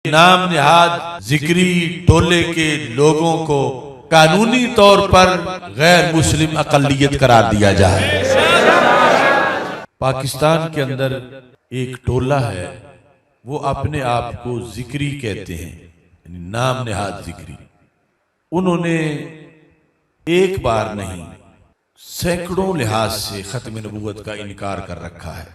नाम निहाद जिक्री टोले के लोगों को कानूनी तौर पर गैर मुस्लिम अकलियत करार दिया जाए। पाकिस्तान के अंदर एक टोला है, वो अपने आप को जिक्री कहते हैं, नाम निहाद जिक्री। उन्होंने एक बार नहीं सैकड़ों लिहाज से खत्म नबूवत का इनकार कर रखा है।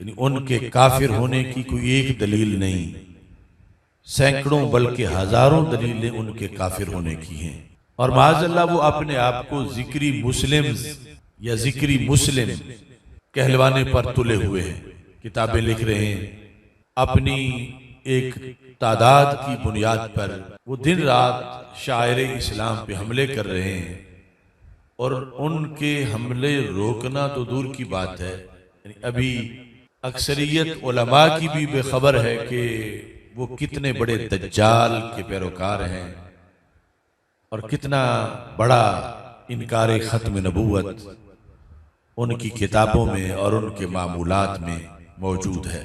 यानी उनके काफिर होने की कोई एक दलील नहीं, सैकड़ों बल्कि हजारों दलीलें उनके काफिर होने की हैं। और माज़अल्लाह वो अपने आप को जिक्री मुस्लिम या जिक्री मुस्लिम कहलवाने पर तुले हुए हैं। किताबें लिख रहे हैं, अपनी एक तादाद की बुनियाद पर वो दिन रात शायर इस्लाम पे हमले कर रहे हैं। और उनके हमले रोकना तो दूर की बात है, अभी अक्सरियत उलमा की भी बेखबर है कि वो कितने बड़े दज्जाल के पैरोकार हैं और कितना बड़ा इनकार खत्म नबूवत उनकी किताबों में और उनके मामूलात में मौजूद है।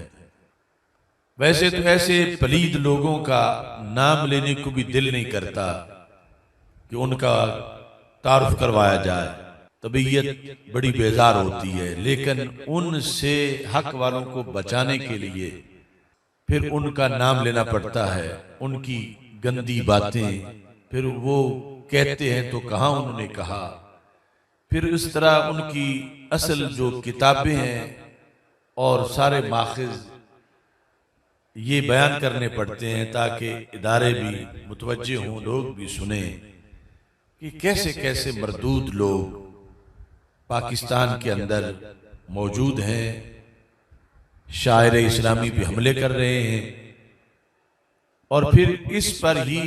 वैसे तो ऐसे पलीद लोगों का नाम लेने को भी दिल नहीं करता कि उनका तारुफ करवाया जाए, तबीयत बड़ी बेजार होती है। लेकिन उनसे हक वालों को बचाने के लिए फिर उनका नाम लेना पड़ता है, उनकी गंदी बातें फिर वो कहते हैं तो कहाँ उन्होंने कहा। फिर इस तरह उनकी असल जो किताबें हैं और सारे माखिज ये बयान करने पड़ते हैं ताकि इदारे भी मुतवज्जे हों, लोग भी सुने कि कैसे कैसे मरदूद लोग पाकिस्तान के अंदर मौजूद हैं, शायर इस्लामी भी हमले कर रहे हैं। और फिर इस पर ही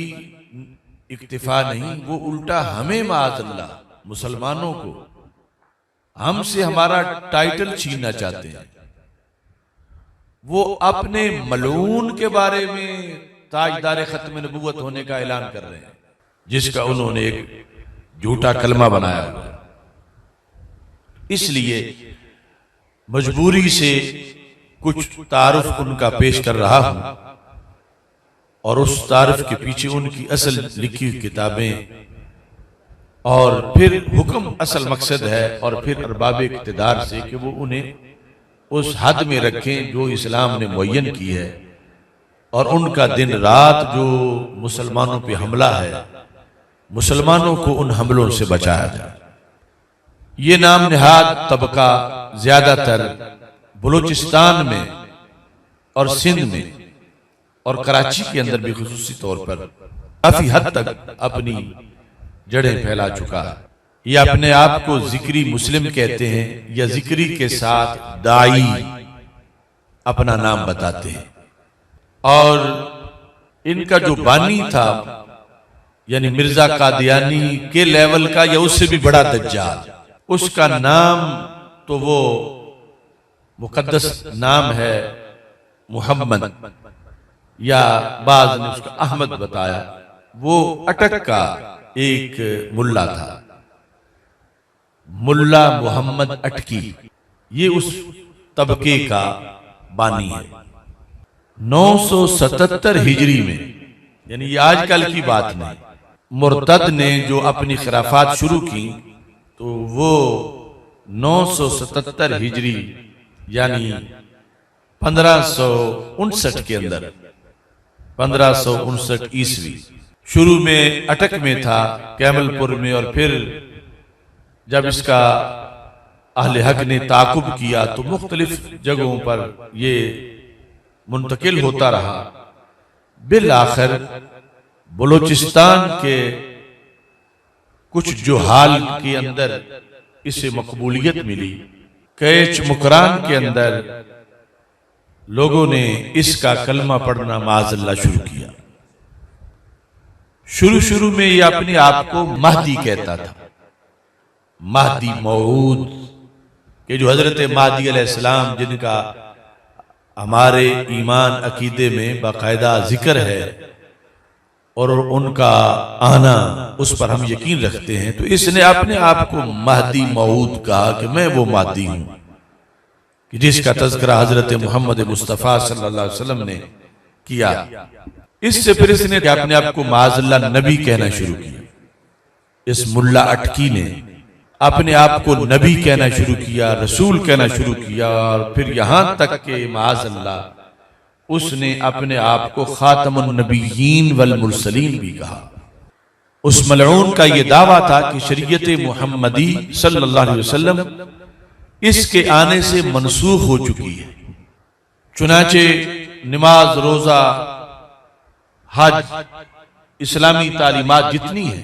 इक्तिफा नहीं, वो उल्टा हमें माअज़ल्लाह मुसलमानों को हमसे हमारा टाइटल छीनना चाहते हैं। वो अपने मलून के बारे में ताजदार खत्म नबूवत होने का ऐलान कर रहे हैं, जिसका उन्होंने एक झूठा कलमा बनाया हुआ है। इसलिए मजबूरी से कुछ तारुफ उनका पेश कर रहा हूं और उस तारुफ के पीछे उनकी असल लिखी हुई किताबें और फिर हुक्म असल मकसद है। और फिर अरबाब इक़्तिदार से कि वो उन्हें उस हद में रखें जो इस्लाम ने मुअय्यन की है, और उनका दिन रात जो मुसलमानों पे हमला है, मुसलमानों को उन हमलों से बचाया जाए। ये नाम निहाद तबका ज्यादातर बलूचिस्तान में और सिंध में और कराची के अंदर भी खुसूसी तौर पर काफी हद तक अपनी जड़ें फैला चुका है। ये अपने आप को जिक्री मुस्लिम कहते हैं या जिक्री के साथ दाई अपना नाम बताते हैं। और इनका जो बानी था यानी मिर्जा कादियानी के लेवल का या उससे भी बड़ा दज्जाल, उसका नाम तो वो मुकद्दस नाम है मुहम्मद, या बाज ने उसका अहमद बताया। वो अटक का एक मुल्ला था, मुल्ला मोहम्मद अटकी, ये उस तबके का बानी है। 977 हिजरी में, यानी ये आजकल की बात नहीं, मुर्तद ने जो अपनी खिलाफत शुरू की तो वो 977 हिजरी यानी 1559 के अंदर 1559 ईस्वी शुरू में अटक में था, कैमलपुर में। और फिर जब इसका अहले हक ने ताकुब किया तो मुख्तलिफ जगहों पर ये मुंतकिल होता रहा। बिल आखिर बलूचिस्तान के कुछ जुहाल के अंदर इसे मकबूलियत मिली। कैच मुकरान के अंदर लोगों ने इसका कलमा पढ़ना माज़अल्लाह शुरू किया। शुरू में ये अपने आप को महदी कहता था, महदी मऊद के जो हजरत महदी अलैहिस्सलाम जिनका हमारे ईमान अकीदे में बाकायदा जिक्र है और उनका आना उस पर हम यकीन रखते हैं। तो इसने अपने आप को महदी मऊद कहा कि मैं वो महदी हूं कि जिसका तज़किरा हजरत मोहम्मद मुस्तफ़ा सल्लल्लाहु अलैहि वसल्लम ने किया। इससे फिर इसने अपने आप को माज़अल्लाह नबी कहना शुरू किया। इस मुल्ला अटकी ने अपने आप को नबी कहना शुरू किया, रसूल कहना शुरू किया, और फिर यहां तक के माज़अल्लाह उसने अपने आप को खातमुन नबिय्यीन वल मुरसलीन भी कहा। उस मलऊन का यह दावा था कि शरीयत मुहम्मदी सल्लल्लाहु अलैहि वसल्लम इसके आने से मनसूख हो चुकी है। चुनाचे नमाज, रोजा, हज, इस्लामी तालीमात जितनी है,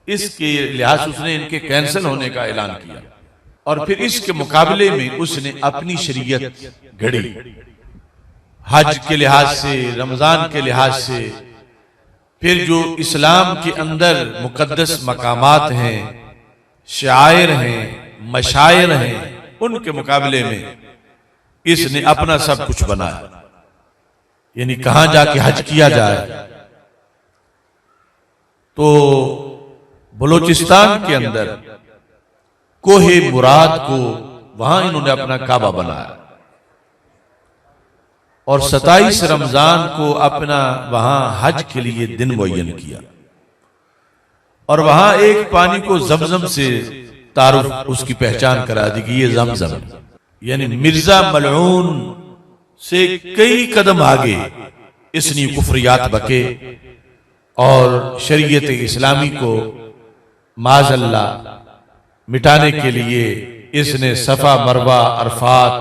इसके लिहाज से उसने इनके कैंसिल होने का ऐलान किया, और फिर इसके मुकाबले में उसने अपनी शरीयत घड़ी। हज के लिहाज से, रमजान के लिहाज से, फिर जो इस्लाम के अंदर मुकद्दस मकामात हैं, शायर हैं, मशायर हैं, उनके मुकाबले में इसने अपना सब कुछ बनाया। यानी कहां जाके हज किया जाए, तो बलूचिस्तान के अंदर कोहे मुराद को वहां इन्होंने अपना काबा बनाया, और 27 रमजान को अपना वहां हज के लिए दिन मुअय्यन किया, और वहां एक पानी को जमजम से तारुफ उसकी पहचान करा दी कि ये जमजम। यानी मिर्जा मलऊन से कई कदम आगे इसने कुफरियात बके और शरीयत इस्लामी को माज़अल्लाह मिटाने के लिए इसने सफा, मरवा, अरफात,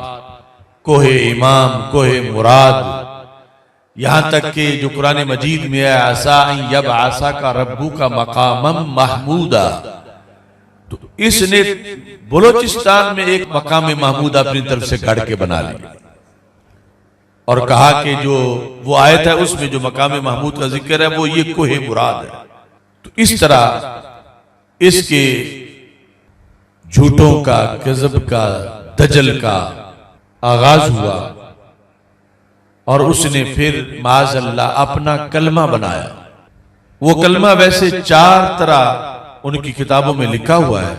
कोहे इमाम, कोहे मुराद, यहां तक कि जो कुरान मजीद में है आसा यब आसा का रब्बू का मकामम महमूदा, तो इसने बलूचिस्तान में एक मकाम महमूद अपनी तरफ से गढ़ के बना लिया, और कहा कि जो वो आयत है उसमें जो मकाम महमूद का जिक्र है वो ये कोहे मुराद है। तो इस तरह इसके झूठों का, गजब का, दजल का आगाज हुआ, और उसने फिर माज़अल्लाह अपना कलमा बनाया। वो कलमा वैसे 4 तरह उनकी किताबों में लिखा हुआ है,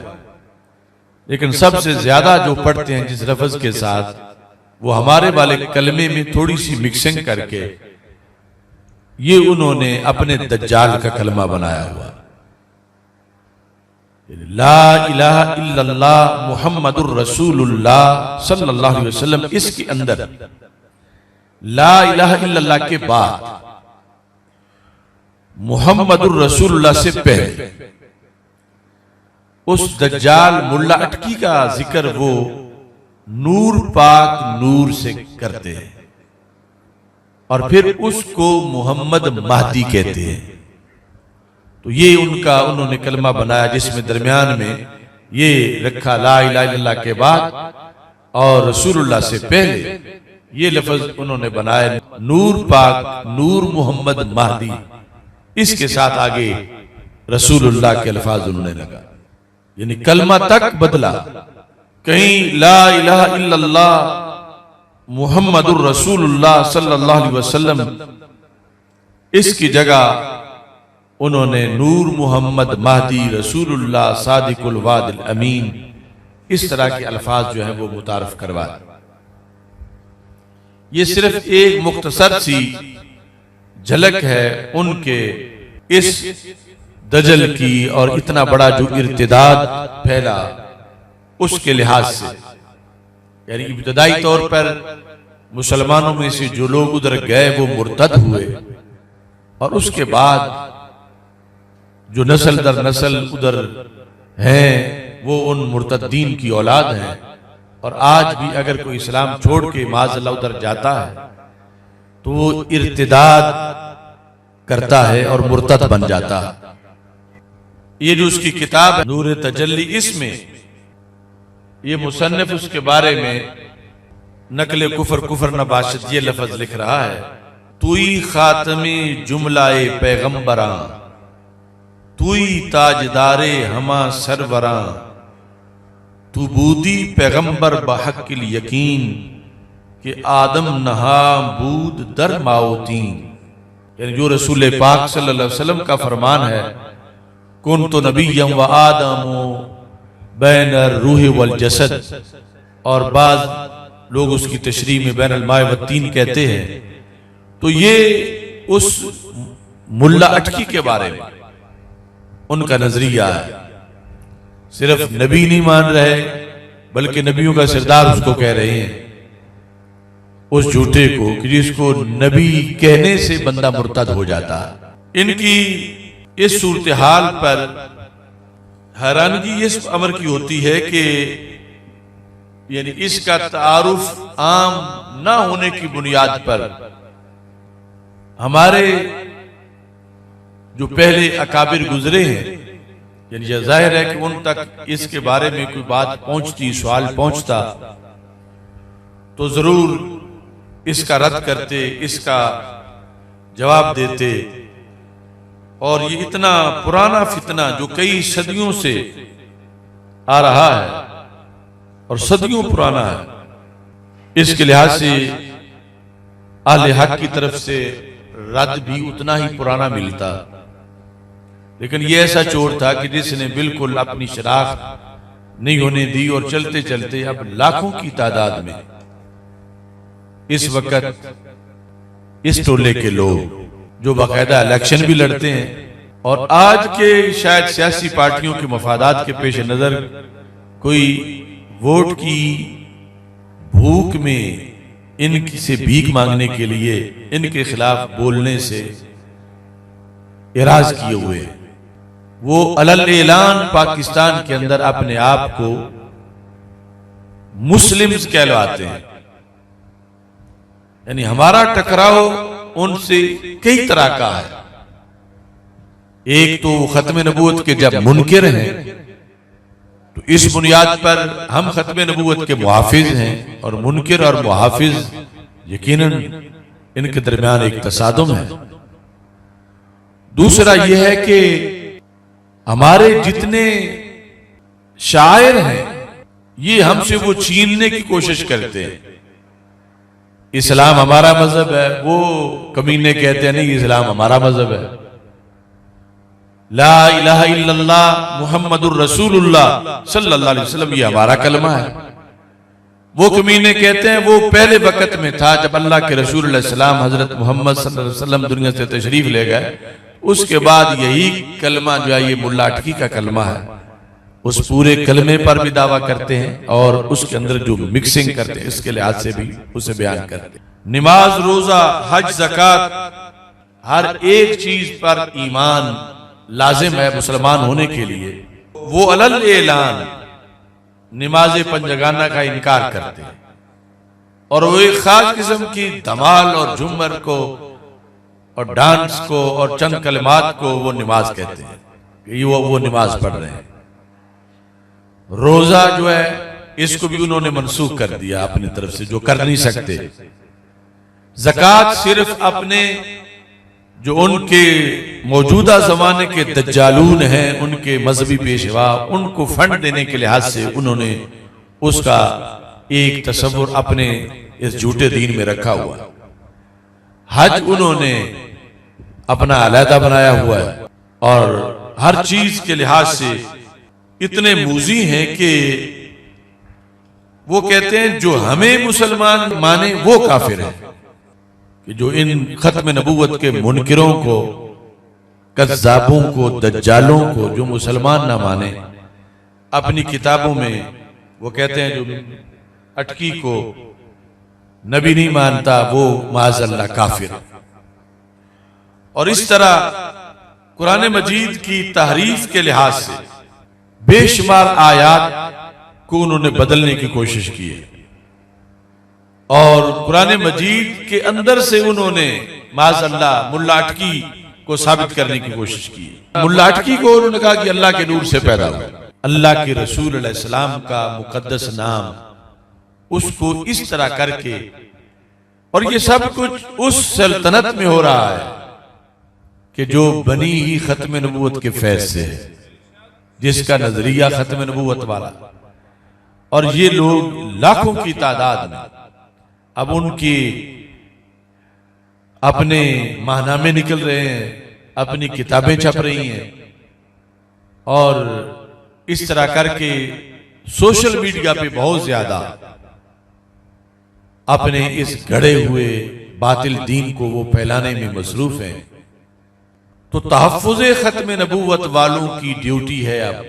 लेकिन सबसे ज्यादा जो पढ़ते हैं जिस लफ्ज के साथ, वो हमारे वाले कलमे में थोड़ी सी मिक्सिंग करके ये उन्होंने अपने दज्जाल का कलमा बनाया हुआ। ला इलाहा इल्लल्लाह मुहम्मदुर रसूलुल्लाह सल्लल्लाहु अलैहि वसल्लम, इसके अंदर ला इलाहा इल्लल्लाह के बाद मुहम्मदुर रसूलुल्लाह से पहले उस दज्जाल मुल्ला अटकी का जिक्र वो नूर पाक नूर से करते हैं, और फिर उसको मोहम्मद महदी कहते हैं। तो ये उन्होंने कलमा बनाया, जिसमें दरमियान में ये रखा ला इलाहा इल्लल्लाह के बाद और रसूलुल्लाह से पहले ये लफ्ज उन्होंने बनाया नूर पाक नूर मोहम्मद महदी, इसके साथ आगे रसूलुल्लाह के अल्फाज उन्होंने लगा। यानी कलमा तक बदला, कहीं ला इलाहा इल्लल्लाह मुहम्मदुर रसूलुल्लाह सल्लल्लाहु अलैहि वसल्लम, इसकी जगह उन्होंने नूर मोहम्मद महदी रसूलुल्लाह सादिकुल वादिल अमीन, इस तरह के अल्फाज जो है वो मुतारफ करवाए। ये सिर्फ एक मुख्तसर सी झलक है उनके इस दजल की, और इतना बड़ा जो इर्तिदाद फैला उसके लिहाज से। यानी इब्तदाई तौर पर मुसलमानों में से जो लोग उधर गए वो मुर्तद हुए, और उसके बाद जो नस्ल दर नस्ल उधर हैं वो उन मुर्तदीन की औलाद हैं, और आज भी अगर कोई इस्लाम छोड़ के माज़अल्लाह उधर जाता है तो वो इर्तिदाद करता है और मुर्तद बन जाता है। ये जो उसकी किताब है नूर तजल्ली, इसमें ये मुसन्निफ उसके बारे में नकले कुफर कुफर नबाशत ये लफ्ज लिख रहा है, तुई खातमे जुमलाए पैगंबरा, तुई ताजदारे हमा सरवरा, तू बूदी पैगंबर बहक्किल यकीन कि आदम नहा बूद दर माओतीन। यानी जो रसूल पाक सल्लल्लाहु अलैहि वसल्लम का फरमान है, कुन तो नबिय्यम व आदम बैन रूह वल जसद, और बाज लोग उसकी तशरीह में बैन अल माए व तीन कहते हैं। तो ये उस मुल्ला अटकी के बारे में उनका नजरिया है। सिर्फ नबी नहीं मान रहे बल्कि नबियों का सरदार उसको कह रहे हैं, उस झूठे को कि जिसको नबी कहने से बंदा मुर्तद हो जाता है। इनकी इस सूरत हाल पर हैरानगी इस अमर की होती है कि यानी इसका तारुफ आम ना होने की बुनियाद पर हमारे जो पहले अकाबिर गुजरे हैं, यानी यह जाहिर है कि उन तक इसके बारे में कोई बात पहुंचती, सवाल पहुंचता तो जरूर इसका रद्द करते, इसका जवाब देते। और ये इतना पुराना फितना जो कई सदियों से आ रहा है और सदियों पुराना है, इसके लिहाज से अहले हक की तरफ से रद्द भी उतना ही पुराना मिलता। लेकिन ये ऐसा चोर था कि जिसने बिल्कुल अपनी शराख्त नहीं होने दी और चलते चलते अब लाखों की तादाद में इस वक्त इस टोले के लोग जो बाकायदा इलेक्शन भी लड़ते हैं और आज के शायद सियासी पार्टियों के मफादात के पेश नजर कोई वोट की भूख में इनकी से भीख मांगने के लिए इनके खिलाफ बोलने से इराज किए हुए, वो अलल ऐलान पाकिस्तान के अंदर अपने आप को मुस्लिम्स कहलाते हैं। यानी हमारा टकराव उनसे कई तरह का है। एक तो खत्म नबूवत के जब मुनकिर हैं तो इस बुनियाद पर हम खत्म नबूवत के मुहाफिज हैं और मुनकिर और मुहाफिज यकीनन इनके दरमियान एक तसादुम है। दूसरा यह है कि हमारे जितने शायर हैं ये हमसे वो छीनने की कोशिश करते हैं। इस्लाम हमारा मजहब है, वो कमीने कहते हैं नहीं इस्लाम हमारा मजहब है। ला इलाहा इल्लल्लाह मुहम्मदुर रसूलुल्लाह सल्लल्लाहु अलैहि वसल्लम ये हमारा कलमा है। वो कमीने कहते हैं वो पहले वक्त में था जब अल्लाह के रसूल सलाम हजरत मोहम्मद सल्लल्लाहु अलैहि वसल्लम दुनिया से तशरीफ ले गए, उसके बाद यही कलमा जो है ये मुल्ला अटकी का कलमा है। उस पूरे कलमे पर भी दावा करते हैं और उसके अंदर जो मिक्सिंग करते हैं इसके लिहाज से भी उसे बयान करते हैं। नमाज, रोजा, हज, ज़कात, हर एक चीज पर ईमान लाजिम है मुसलमान होने के लिए। वो अलल ऐलान नमाज पंजगाना का इनकार करते हैं और वो एक खास किस्म की धमाल और झूमर को और डांस को और चंद कलमात को वो नमाज कहते हैं कि वो नमाज पढ़ रहे हैं। रोजा जो है इसको भी उन्होंने मनसूख कर दिया अपनी तरफ से, जो कर नहीं सकते। ज़कात सिर्फ अपने जो उनके मौजूदा जमाने के दज्जालून हैं, उनके मजहबी पेशवा, उनको फंड देने के लिहाज से उन्होंने उसका एक तस्वुर अपने इस झूठे दीन में रखा हुआ। हज उन्होंने अपना अलहदा बनाया हुआ है और हर चीज के लिहाज से इतने मूजी हैं कि वो कहते हैं जो हमें मुसलमान माने वो काफिर है। कि जो इन खत्म नबूवत के मुनकिरों को, कज़्ज़ाबों को, दज्जालों को जो मुसलमान ना माने, अपनी किताबों में वो कहते हैं जो अटकी को नबी नहीं मानता वो माज़अल्लाह काफिर। और इस तरह कुरान मजीद की तहरीफ के लिहाज से बेशुमार आयात को उन्होंने बदलने की कोशिश की है और कुरान मजीद के अंदर से उन्होंने माज़अल्लाह मुल्ला अटकी को साबित करने की कोशिश की। मुल्ला अटकी को उन्होंने कहा कि अल्लाह के नूर से पैदा हुआ। अल्लाह के रसूल अलैहि सलाम का मुकद्दस नाम, उसको इस तरह करके, और ये सब कुछ उस सल्तनत में हो रहा है कि जो बनी ही खत्म नबूवत के फैज से है, जिसका नजरिया खत्म नबूवत वाला। और ये लोग लाखों की तादाद में अब उनकी अपने माहनामे निकल रहे हैं, अपनी किताबें छप रही हैं और इस तरह करके सोशल मीडिया पे बहुत ज्यादा अपने इस गढ़े हुए बातिल दीन को वो फैलाने में मसरूफ हैं। तो तहफ़्फ़ुज़े ख़त्म नबूवत वालों की ड्यूटी है अब,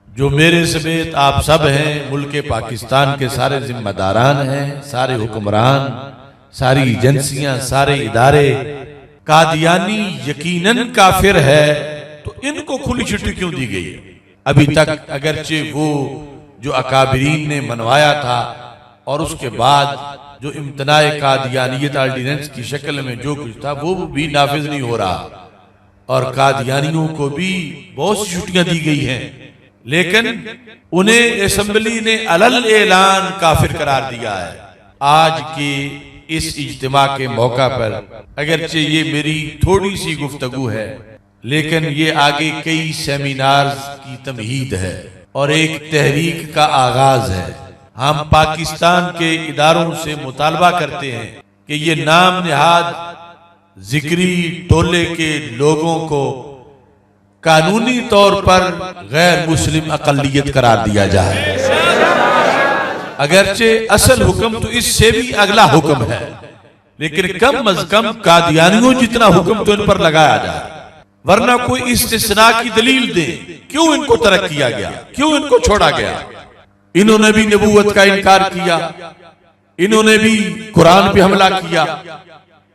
जो मेरे समेत आप सब हैं, मुल्क पाकिस्तान के सारे जिम्मेदारान हैं, सारे हुक्मरान, सारी एजेंसियां, सारे इदारे, कादियानी यकीनन काफिर है, तो इनको खुली छुट्टी क्यों दी गई? अभी तक अगरचे वो जो अकाबरीन ने मनवाया था और उसके बाद जो इम्तनाए कादियानियत ऑर्डिनेंस की शक्ल में जो कुछ था वो भी नाफिज नहीं हो रहा, और कादियानियों को भी बहुत सी छुट्टियां दी गई हैं, लेकिन उन्हें असेंबली ने अलल ऐलान काफिर करार दिया है। आज के इस इज्तिमा के मौका पर अगरचे ये मेरी थोड़ी सी गुफ्तगू है, लेकिन ये आगे कई सेमिनार्स की तमहीद है और एक तहरीक का आगाज है। हम पाकिस्तान के इदारों से मुतालबा करते हैं कि ये नाम निहाद जिक्री टोले के लोगों को कानूनी तौर पर गैर मुस्लिम अकलियत करार दिया जाए। अगरचे असल हुक्म तो इससे भी अगला हुक्म है, लेकिन कम अज कम कादियानियों जितना हुक्म तो इन पर लगाया जाए, वरना कोई इस्तिस्ना की दलील दे, क्यों इनको तरक किया गया, क्यों इनको छोड़ा गया। इन्होंने भी नबूवत का इनकार किया, इन्होंने भी कुरान पे हमला किया,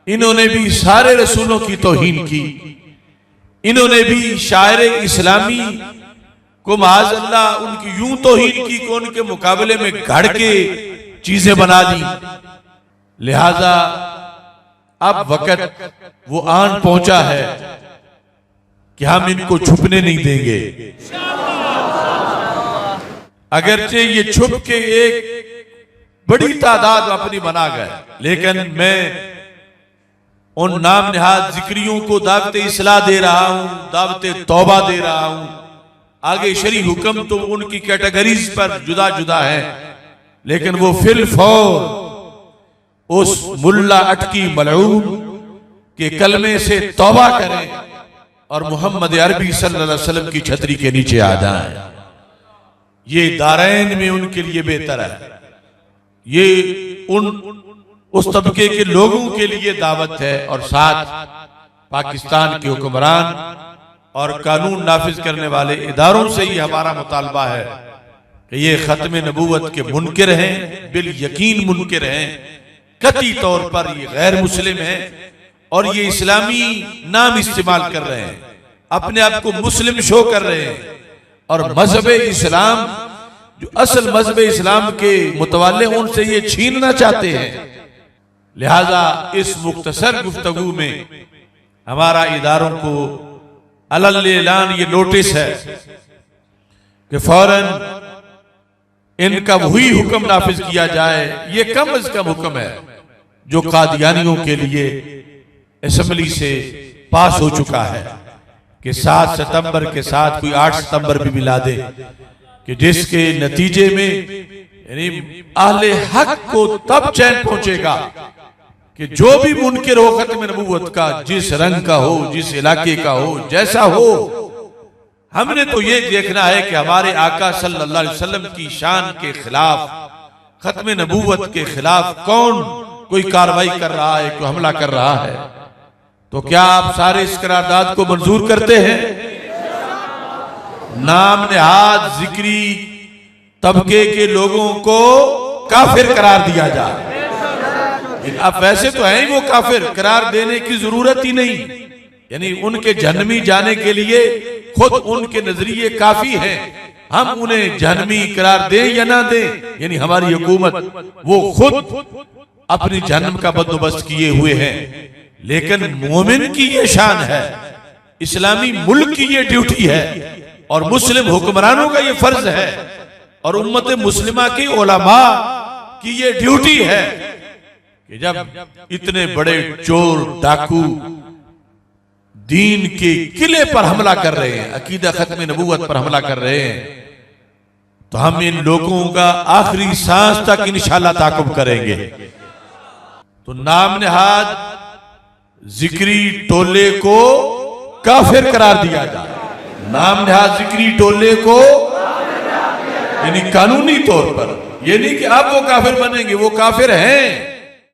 इन्होंने भी सारे रसूलों की तौहीन की, इन्होंने भी शायर इस्लामी को माज़अल्लाह उनकी यूं तौहीन की कि उनके मुकाबले में घड़ के चीजें बना दी। लिहाजा अब वक्त वो आन पहुंचा है कि हम इनको छुपने नहीं देंगे। अगरचे ये छुप के एक बड़ी तादाद अपनी बना गए, लेकिन मैं उन नाम निहाद जिक्रियों को दावत इस्लाह दे रहा हूं, दावत तौबा दे रहा हूं। आगे शरी हुक्म तो उनकी कैटेगरीज पर जुदा जुदा है, लेकिन वो फिल फौर उस मुल्ला अटकी मलऊन के कलमे से तौबा करें और मोहम्मद अरबी सल्लल्लाहु अलैहि वसल्लम की छतरी के नीचे आ जाएं। ये दारैन में उनके लिए बेहतर है, ये उस तबके के लोगों के लिए दावत है, और साथ पाकिस्तान के हुक्मरान और कानून नाफिज करने वाले इदारों से ही हमारा मुतालबा है कि ये खत्म नबूवत के मुनकिर हैं, बिल यकीन मुनकिर हैं, कतई तौर पर ये गैर मुस्लिम हैं और ये इस्लामी नाम इस्तेमाल कर रहे हैं, अपने आप को मुस्लिम शो कर रहे हैं, और मजहब इस्लाम जो असल मजहब इस्लाम के मुतवाले उनसे ये छीनना चाहते हैं। लिहाजा इस मुख्तसर गुफ्तगू में हमारा इदारों को अलल ऐलान ये नोटिस है कि फौरन इनका वही हुक्म नाफिज किया जाए। ये कम अज कम हुक्म है जो कादियानियों के लिए असेंबली से पास हो चुका है कि 7 सितंबर के साथ कोई 8 सितंबर भी मिला दे, कि जिसके नतीजे में यानी अहले हक को तब चैन पहुंचेगा कि जो भी मुनकिर हो खत्म नबूवत का, जिस रंग का हो, जिस इलाके का हो, जैसा हो, हमने तो ये देखना है कि हमारे आका सल्लल्लाहु अलैहि वसल्लम की शान के खिलाफ, खत्म नबूवत के खिलाफ कौन कोई कार्रवाई कर रहा है, कोई हमला कर रहा है। तो क्या आप सारे इस करारदाद को मंजूर करते हैं? नाम निहाद जिक्री तबके के लोगों को काफिर करार दिया जाए। अब वैसे तो है ही वो काफिर, करार देने की जरूरत ही नहीं, यानी उनके जहन्नमी जाने के लिए खुद उनके नजरिए काफी हैं। हम उन्हें जहन्नमी करार दें या ना दें, यानी हमारी हुकूमत वो खुद अपनी जहन्नम का बंदोबस्त किए हुए हैं, लेकिन मोमिन की ये शान है, इस्लामी मुल्क की ये ड्यूटी है, और मुस्लिम हुक्मरानों का ये फर्ज है, और उम्मत मुस्लिमा की उलमा की ये ड्यूटी है कि जब इतने बड़े चोर डाकू दीन के किले पर हमला कर रहे हैं, अकीदा खत्म नबूवत पर हमला कर रहे हैं, तो हम इन लोगों का आखिरी सांस तक इंशाअल्लाह ताकुब करेंगे। तो नाम निहाद जिक्री टोले को काफिर करार दिया जाए, नाम निहाद जिक्री टोले को, यानी कानूनी तौर पर, ये नहीं कि अब वो काफिर बनेंगे, वो काफिर हैं,